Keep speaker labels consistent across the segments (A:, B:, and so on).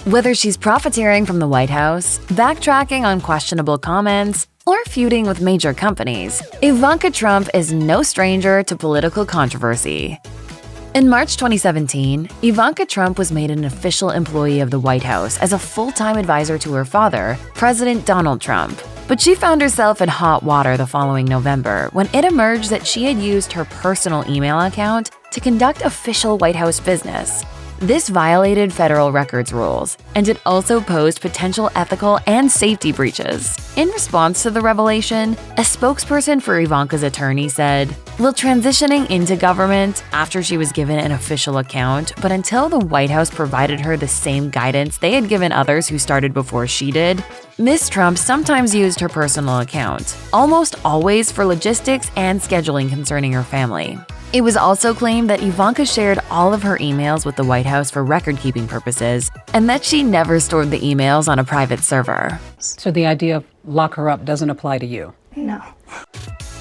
A: Whether she's profiteering from the White House, backtracking on questionable comments, or feuding with major companies, Ivanka Trump is no stranger to political controversy. In March 2017, Ivanka Trump was made an official employee of the White House as a full-time advisor to her father, President Donald Trump. But she found herself in hot water the following November when it emerged that she had used her personal email account to conduct official White House business. This violated federal records rules, and it also posed potential ethical and safety breaches. In response to the revelation, a spokesperson for Ivanka's attorney said, "While transitioning into government after she was given an official account, but until the White House provided her the same guidance they had given others who started before she did, Ms. Trump sometimes used her personal account, almost always for logistics and scheduling concerning her family." It was also claimed that Ivanka shared all of her emails with the White House for record-keeping purposes, and that she never stored the emails on a private server.
B: So the idea of lock her up doesn't apply to you?
C: No.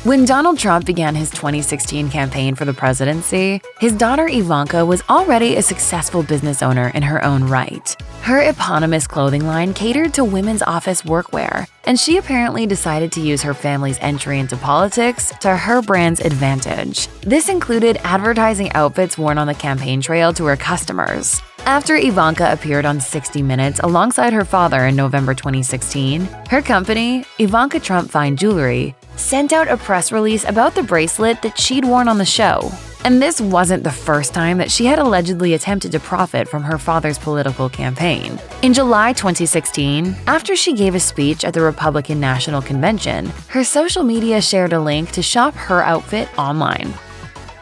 A: When Donald Trump began his 2016 campaign for the presidency, his daughter Ivanka was already a successful business owner in her own right. Her eponymous clothing line catered to women's office workwear, and she apparently decided to use her family's entry into politics to her brand's advantage. This included advertising outfits worn on the campaign trail to her customers. After Ivanka appeared on 60 Minutes alongside her father in November 2016, her company, Ivanka Trump Fine Jewelry, sent out a press release about the bracelet that she'd worn on the show. And this wasn't the first time that she had allegedly attempted to profit from her father's political campaign. In July 2016, after she gave a speech at the Republican National Convention, her social media shared a link to shop her outfit online.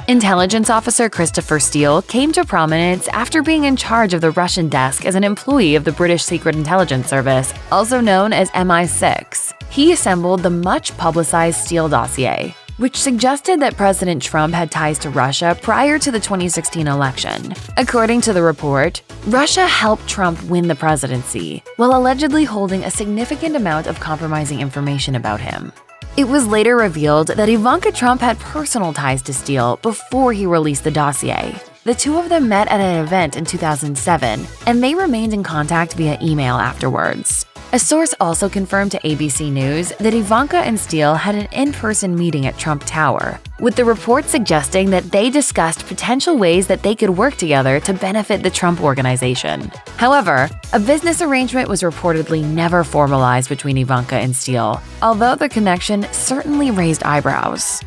A: Intelligence officer Christopher Steele came to prominence after being in charge of the Russian desk as an employee of the British Secret Intelligence Service, also known as MI6. He assembled the much-publicized Steele dossier, which suggested that President Trump had ties to Russia prior to the 2016 election. According to the report, Russia helped Trump win the presidency, while allegedly holding a significant amount of compromising information about him. It was later revealed that Ivanka Trump had personal ties to Steele before he released the dossier. The two of them met at an event in 2007, and they remained in contact via email afterwards. A source also confirmed to ABC News that Ivanka and Steele had an in-person meeting at Trump Tower, with the report suggesting that they discussed potential ways that they could work together to benefit the Trump Organization. However, a business arrangement was reportedly never formalized between Ivanka and Steele, although the connection certainly raised eyebrows.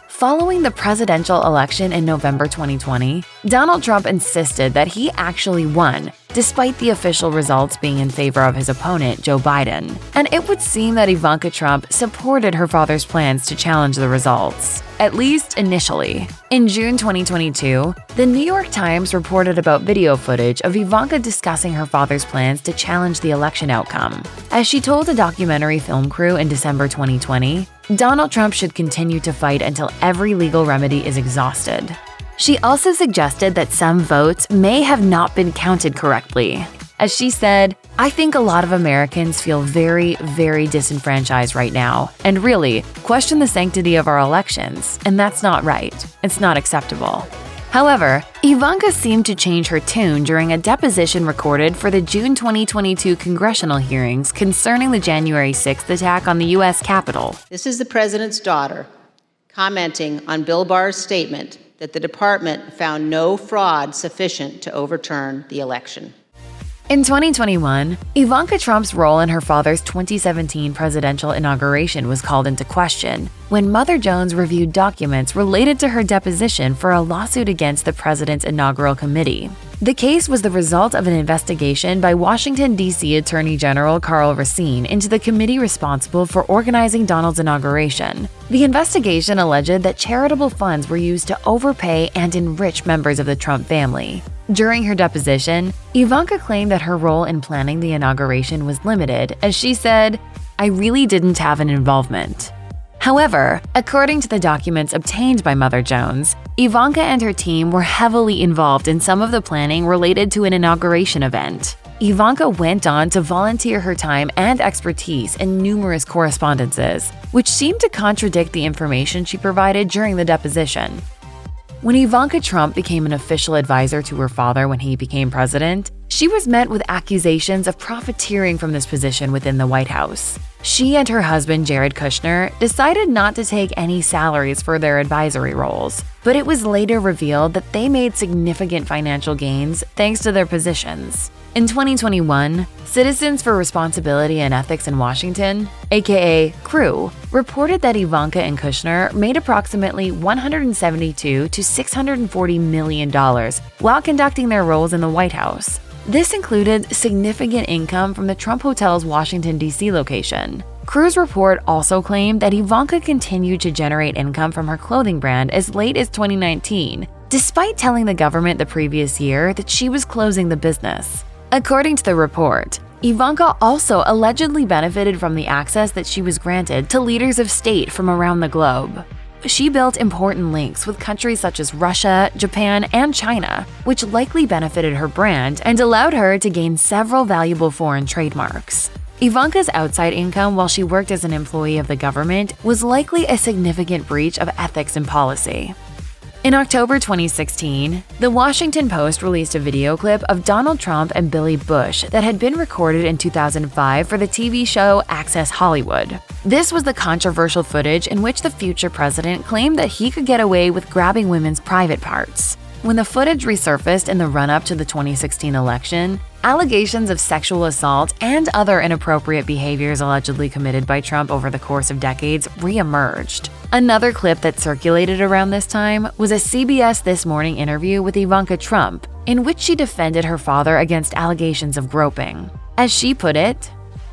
A: Following the presidential election in November 2020, Donald Trump insisted that he actually won, despite the official results being in favor of his opponent, Joe Biden. And it would seem that Ivanka Trump supported her father's plans to challenge the results, at least initially. In June 2022, the New York Times reported about video footage of Ivanka discussing her father's plans to challenge the election outcome. As she told a documentary film crew in December 2020, Donald Trump should continue to fight until every legal remedy is exhausted. She also suggested that some votes may have not been counted correctly. As she said, "I think a lot of Americans feel very, very disenfranchised right now, and really question the sanctity of our elections, and that's not right. It's not acceptable." However, Ivanka seemed to change her tune during a deposition recorded for the June 2022 congressional hearings concerning the January 6th attack on the U.S. Capitol.
D: This is the president's daughter commenting on Bill Barr's statement that the department found no fraud sufficient to overturn the election.
A: In 2021, Ivanka Trump's role in her father's 2017 presidential inauguration was called into question when Mother Jones reviewed documents related to her deposition for a lawsuit against the president's inaugural committee. The case was the result of an investigation by Washington, D.C. Attorney General Karl Racine into the committee responsible for organizing Donald's inauguration. The investigation alleged that charitable funds were used to overpay and enrich members of the Trump family. During her deposition, Ivanka claimed that her role in planning the inauguration was limited, as she said, "I really didn't have an involvement." However, according to the documents obtained by Mother Jones, Ivanka and her team were heavily involved in some of the planning related to an inauguration event. Ivanka went on to volunteer her time and expertise in numerous correspondences, which seemed to contradict the information she provided during the deposition. When Ivanka Trump became an official advisor to her father when he became president, She was met with accusations of profiteering from this position within the White House. She and her husband, Jared Kushner, decided not to take any salaries for their advisory roles, but it was later revealed that they made significant financial gains thanks to their positions. In 2021, Citizens for Responsibility and Ethics in Washington, aka CREW, reported that Ivanka and Kushner made approximately $172 to $640 million while conducting their roles in the White House. This included significant income from the Trump Hotel's Washington, D.C. location. CREW's report also claimed that Ivanka continued to generate income from her clothing brand as late as 2019, despite telling the government the previous year that she was closing the business. According to the report, Ivanka also allegedly benefited from the access that she was granted to leaders of state from around the globe. She built important links with countries such as Russia, Japan, and China, which likely benefited her brand and allowed her to gain several valuable foreign trademarks. Ivanka's outside income while she worked as an employee of the government was likely a significant breach of ethics and policy. In October 2016, The Washington Post released a video clip of Donald Trump and Billy Bush that had been recorded in 2005 for the TV show Access Hollywood. This was the controversial footage in which the future president claimed that he could get away with grabbing women's private parts. When the footage resurfaced in the run-up to the 2016 election, allegations of sexual assault and other inappropriate behaviors allegedly committed by Trump over the course of decades re-emerged. Another clip that circulated around this time was a CBS This Morning interview with Ivanka Trump, in which she defended her father against allegations of groping. As she put it,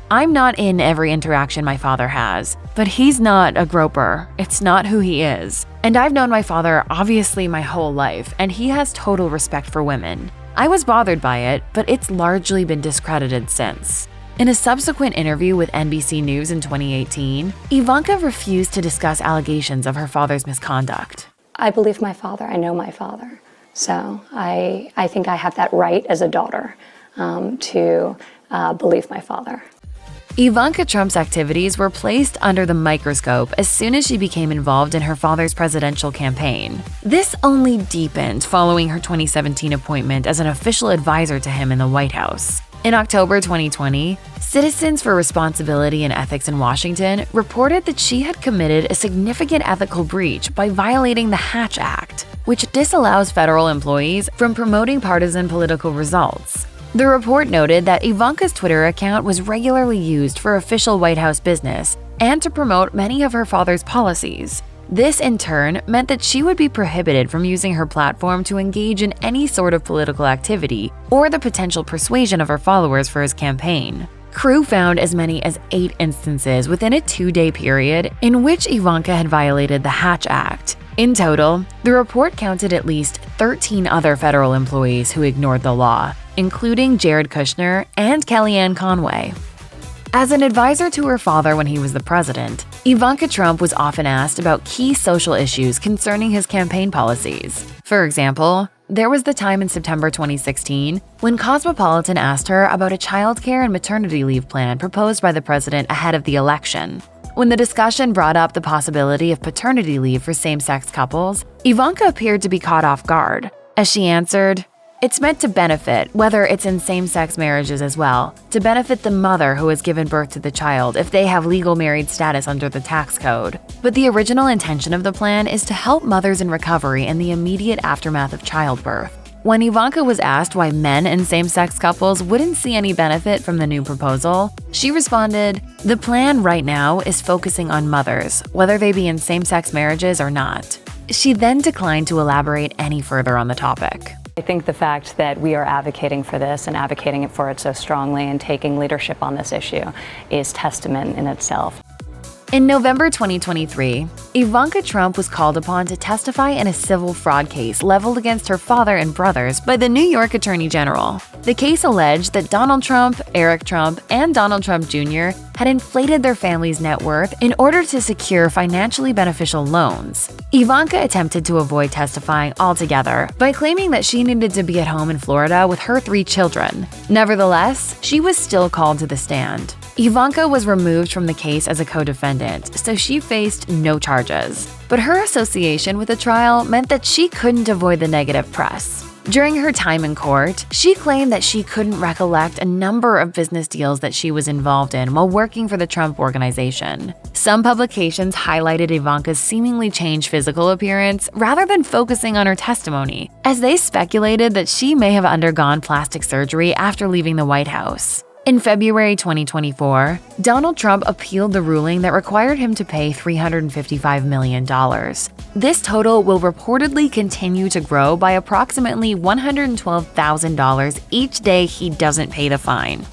A: "I'm not in every interaction my father has, but he's not a groper. It's not who he is. And I've known my father obviously my whole life, and he has total respect for women. I was bothered by it, but it's largely been discredited since." In a subsequent interview with NBC News in 2018, Ivanka refused to discuss allegations of her father's misconduct.
C: I believe my father. I know my father. So I think I have that right as a daughter to believe my father.
A: Ivanka Trump's activities were placed under the microscope as soon as she became involved in her father's presidential campaign. This only deepened following her 2017 appointment as an official advisor to him in the White House. In October 2020, Citizens for Responsibility and Ethics in Washington reported that she had committed a significant ethical breach by violating the Hatch Act, which disallows federal employees from promoting partisan political results. The report noted that Ivanka's Twitter account was regularly used for official White House business and to promote many of her father's policies. This, in turn, meant that she would be prohibited from using her platform to engage in any sort of political activity or the potential persuasion of her followers for his campaign. CREW found as many as 8 instances within a 2-day period in which Ivanka had violated the Hatch Act. In total, the report counted at least 13 other federal employees who ignored the law, including Jared Kushner and Kellyanne Conway. As an advisor to her father when he was the president, Ivanka Trump was often asked about key social issues concerning his campaign policies. For example, there was the time in September 2016 when Cosmopolitan asked her about a childcare and maternity leave plan proposed by the president ahead of the election. When the discussion brought up the possibility of paternity leave for same-sex couples, Ivanka appeared to be caught off guard. As she answered, "It's meant to benefit, whether it's in same-sex marriages as well, to benefit the mother who has given birth to the child if they have legal married status under the tax code. But the original intention of the plan is to help mothers in recovery in the immediate aftermath of childbirth." When Ivanka was asked why men in same-sex couples wouldn't see any benefit from the new proposal, she responded, "The plan right now is focusing on mothers, whether they be in same-sex marriages or not." She then declined to elaborate any further on the topic.
C: I think the fact that we are advocating for this and advocating for it so strongly and taking leadership on this issue is testament in itself.
A: In November 2023, Ivanka Trump was called upon to testify in a civil fraud case leveled against her father and brothers by the New York Attorney General. The case alleged that Donald Trump, Eric Trump, and Donald Trump Jr. had inflated their family's net worth in order to secure financially beneficial loans. Ivanka attempted to avoid testifying altogether by claiming that she needed to be at home in Florida with her 3 children. Nevertheless, she was still called to the stand. Ivanka was removed from the case as a co-defendant, so she faced no charges. But her association with the trial meant that she couldn't avoid the negative press. During her time in court, she claimed that she couldn't recollect a number of business deals that she was involved in while working for the Trump organization. Some publications highlighted Ivanka's seemingly changed physical appearance rather than focusing on her testimony, as they speculated that she may have undergone plastic surgery after leaving the White House. In February 2024, Donald Trump appealed the ruling that required him to pay $355 million. This total will reportedly continue to grow by approximately $112,000 each day he doesn't pay the fine.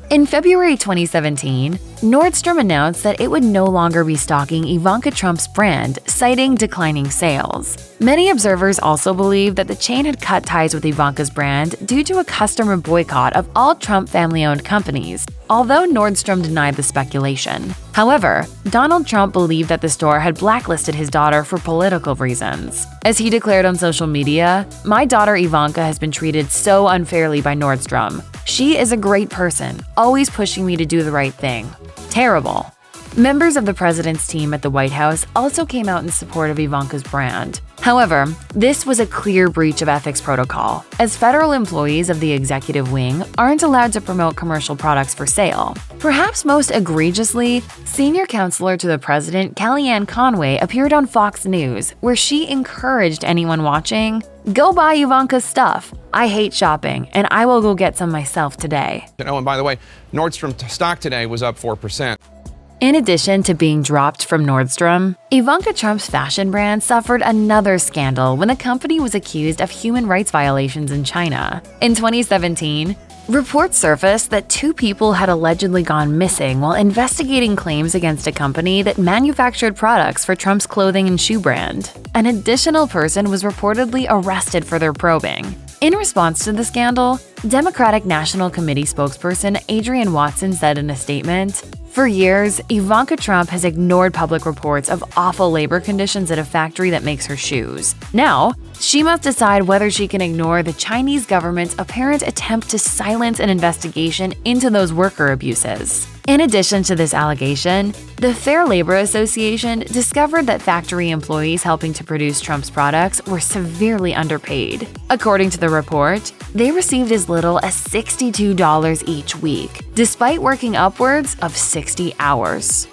A: In February 2017, Nordstrom announced that it would no longer be stocking Ivanka Trump's brand, citing declining sales. Many observers also believe that the chain had cut ties with Ivanka's brand due to a customer boycott of all Trump family-owned companies, although Nordstrom denied the speculation. However, Donald Trump believed that the store had blacklisted his daughter for political reasons. As he declared on social media, "My daughter Ivanka has been treated so unfairly by Nordstrom. She is a great person, always pushing me to do the right thing. Terrible." Members of the president's team at the White House also came out in support of Ivanka's brand. However, this was a clear breach of ethics protocol, as federal employees of the executive wing aren't allowed to promote commercial products for sale. Perhaps most egregiously, senior counselor to the president, Kellyanne Conway, appeared on Fox News, where she encouraged anyone watching, "Go buy Ivanka's stuff. I hate shopping, and I will go get some myself today."
E: Oh, and by the way, Nordstrom stock today was up 4%.
A: In addition to being dropped from Nordstrom, Ivanka Trump's fashion brand suffered another scandal when the company was accused of human rights violations in China. In 2017, reports surfaced that two people had allegedly gone missing while investigating claims against a company that manufactured products for Trump's clothing and shoe brand. An additional person was reportedly arrested for their probing. In response to the scandal, Democratic National Committee spokesperson Adrienne Watson said in a statement, "For years, Ivanka Trump has ignored public reports of awful labor conditions at a factory that makes her shoes. Now, she must decide whether she can ignore the Chinese government's apparent attempt to silence an investigation into those worker abuses." In addition to this allegation, the Fair Labor Association discovered that factory employees helping to produce Trump's products were severely underpaid. According to the report, they received as little as $62 each week, despite working upwards of 60 hours.